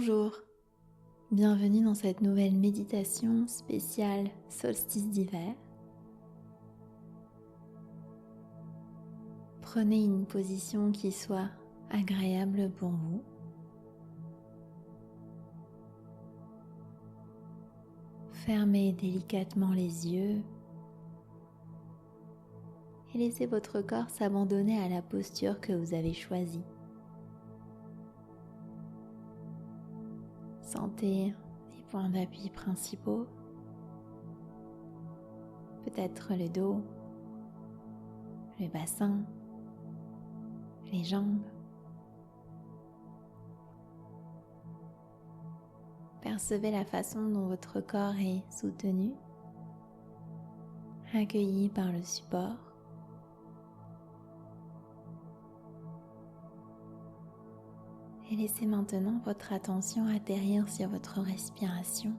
Bonjour, bienvenue dans cette nouvelle méditation spéciale solstice d'hiver. Prenez une position qui soit agréable pour vous. Fermez délicatement les yeux et laissez votre corps s'abandonner à la posture que vous avez choisie. Sentez les points d'appui principaux, peut-être le dos, le bassin, les jambes. Percevez la façon dont votre corps est soutenu, accueilli par le support. Et laissez maintenant votre attention atterrir sur votre respiration.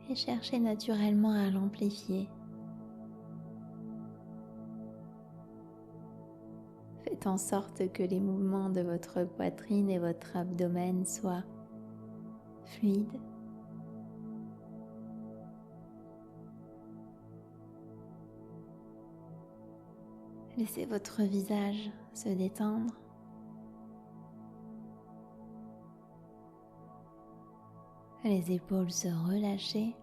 Et cherchez naturellement à l'amplifier. Faites en sorte que les mouvements de votre poitrine et votre abdomen soient fluides. Laissez votre visage se détendre. Les épaules se relâcher.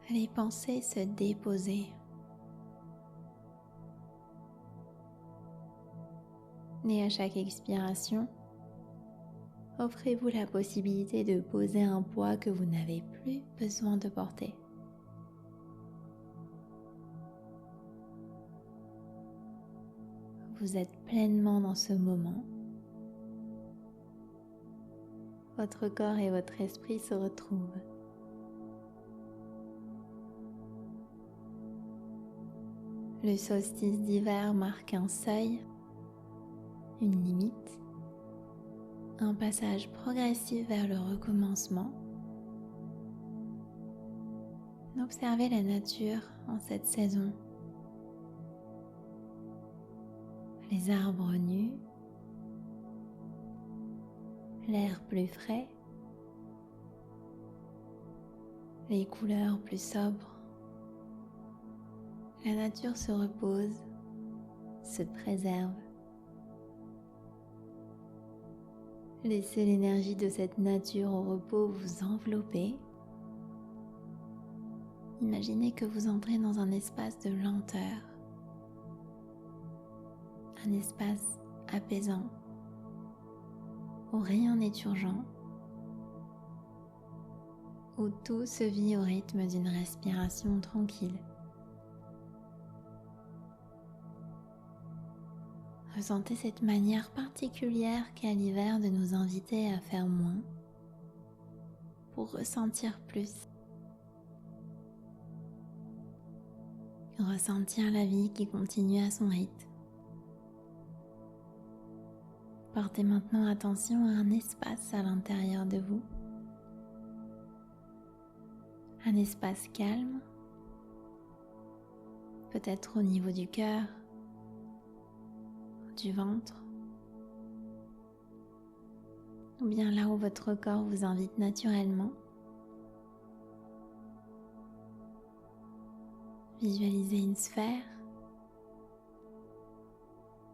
Les pensées se déposer. Et à chaque expiration, offrez-vous la possibilité de poser un poids que vous n'avez plus besoin de porter. Vous êtes pleinement dans ce moment. Votre corps et votre esprit se retrouvent. Le solstice d'hiver marque un seuil, une limite, un passage progressif vers le recommencement. Observez la nature en cette saison. Les arbres nus, l'air plus frais, les couleurs plus sobres. La nature se repose, se préserve. Laissez l'énergie de cette nature au repos vous envelopper. Imaginez que vous entrez dans un espace de lenteur, un espace apaisant, où rien n'est urgent, où tout se vit au rythme d'une respiration tranquille. Ressentez cette manière particulière qu'a l'hiver de nous inviter à faire moins pour ressentir plus. Ressentir la vie qui continue à son rythme. Portez maintenant attention à un espace à l'intérieur de vous. Un espace calme, peut-être au niveau du cœur, du ventre, ou bien là où votre corps vous invite naturellement. Visualisez une sphère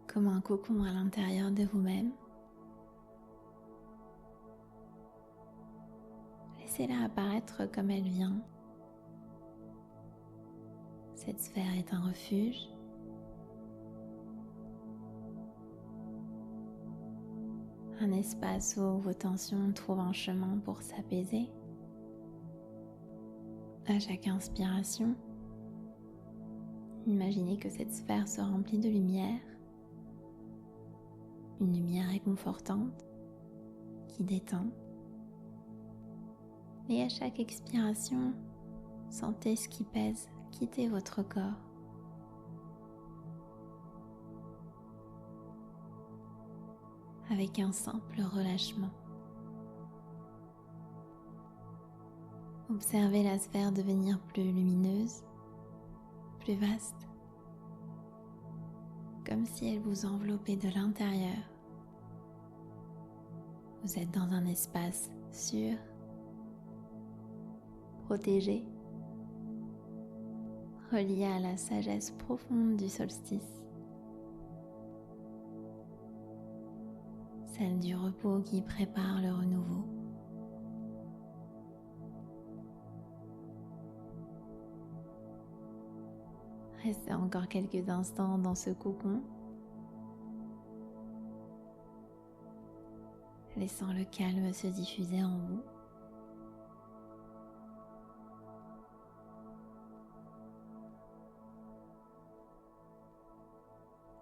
comme un cocon à l'intérieur de vous-même. Laissez-la apparaître comme elle vient. Cette sphère est un refuge. Un espace où vos tensions trouvent un chemin pour s'apaiser. À chaque inspiration, imaginez que cette sphère se remplit de lumière. Une lumière réconfortante qui détend. Et à chaque expiration, sentez ce qui pèse quitter votre corps. Avec un simple relâchement. Observez la sphère devenir plus lumineuse, plus vaste, comme si elle vous enveloppait de l'intérieur. Vous êtes dans un espace sûr, protégé, relié à la sagesse profonde du solstice, celle du repos qui prépare le renouveau. Restez encore quelques instants dans ce cocon, laissant le calme se diffuser en vous.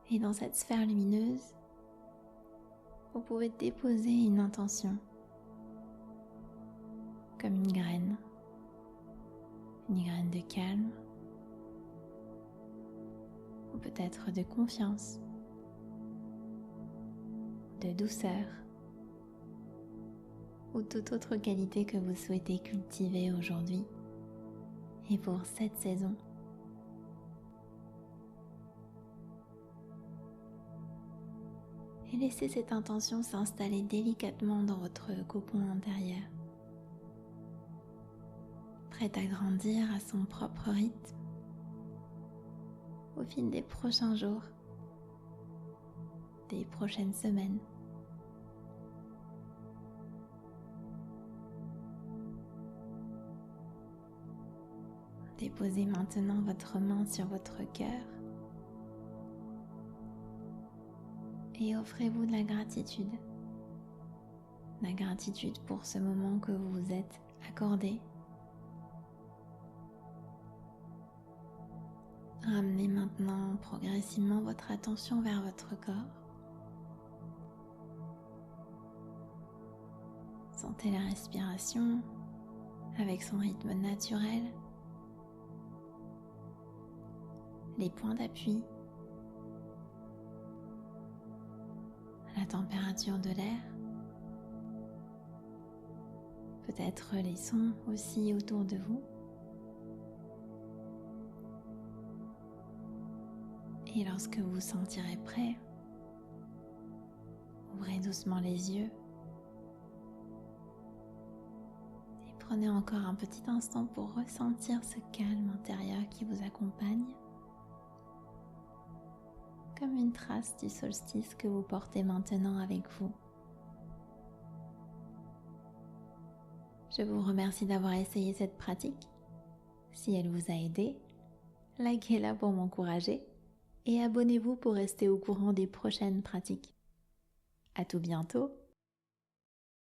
Et dans cette sphère lumineuse, vous pouvez déposer une intention, comme une graine de calme, ou peut-être de confiance, de douceur, ou toute autre qualité que vous souhaitez cultiver aujourd'hui et pour cette saison. Et laissez cette intention s'installer délicatement dans votre cocon intérieur, prête à grandir à son propre rythme au fil des prochains jours, des prochaines semaines. Déposez maintenant votre main sur votre cœur et offrez-vous de la gratitude. La gratitude pour ce moment que vous vous êtes accordé. Ramenez maintenant progressivement votre attention vers votre corps. Sentez la respiration avec son rythme naturel, les points d'appui, la température de l'air, peut-être les sons aussi autour de vous. Et lorsque vous vous sentirez prêt, ouvrez doucement les yeux et prenez encore un petit instant pour ressentir ce calme intérieur qui vous accompagne, comme une trace du solstice que vous portez maintenant avec vous. Je vous remercie d'avoir essayé cette pratique. Si elle vous a aidé, likez-la pour m'encourager et abonnez-vous pour rester au courant des prochaines pratiques. À tout bientôt!